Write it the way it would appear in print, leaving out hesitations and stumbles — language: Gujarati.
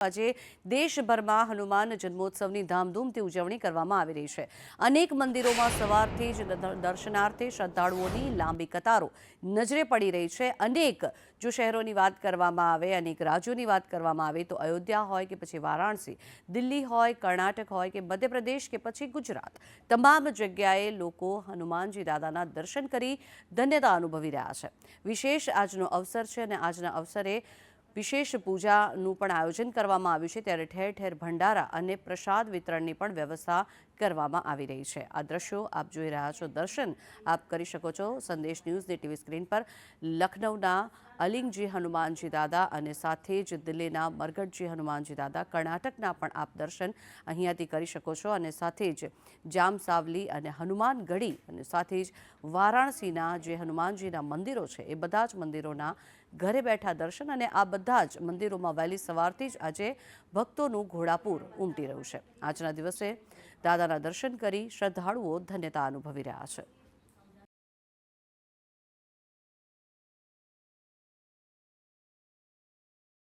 આજે દેશભરમાં હનુમાન જન્મોત્સવની ધામધૂમથી ઉજવણી કરવામાં આવી રહી છે। અનેક મંદિરોમાં સવારથી જ દર્શનાર્થે શ્રદ્ધાળુઓની લાંબી કતારો નજરે પડી રહી છે। અનેક જો શહેરોની વાત કરવામાં આવે, અનેક રાજ્યોની વાત કરવામાં આવે તો અયોધ્યા હોય કે પછી વારાણસી, દિલ્હી હોય, કર્ણાટક હોય કે મધ્યપ્રદેશ કે પછી ગુજરાત, તમામ જગ્યાએ લોકો હનુમાનજી દાદાના દર્શન કરી ધન્યતા અનુભવી રહ્યા છે। વિશેષ આજનો અવસર છે અને આજના અવસરે વિશેષ પૂજાનું પણ આયોજન કરવામાં આવ્યું છે, ત્યારે ઠેર ઠેર ભંડારા અને પ્રસાદ વિતરણની પણ વ્યવસ્થા કરવામાં આવી રહી છે। આ દ્રશ્યો આપ જોઈ રહ્યા છો, દર્શન આપ કરી શકો છો સંદેશ ન્યૂઝની ટીવી સ્ક્રીન પર। લખનૌના અલિંગજી હનુમાનજી દાદા અને સાથે જ દિલ્હીના મરગઢજી હનુમાનજી દાદા, કર્ણાટકના પણ આપ દર્શન અહીંયાથી કરી શકો છો અને સાથે જ જામસાવલી અને હનુમાનગઢી અને સાથે જ વારાણસીના જે હનુમાનજીના મંદિરો છે એ બધા જ મંદિરોના ઘરે બેઠા દર્શન અને આ બધા જ મંદિરોમાં વહેલી સવારથી જ આજે ભક્તોનું ઘોડાપૂર ઉમટી રહ્યું છે। આજના દિવસે દાદાના દર્શન કરી શ્રદ્ધાળુઓ ધન્યતા અનુભવી રહ્યા છે।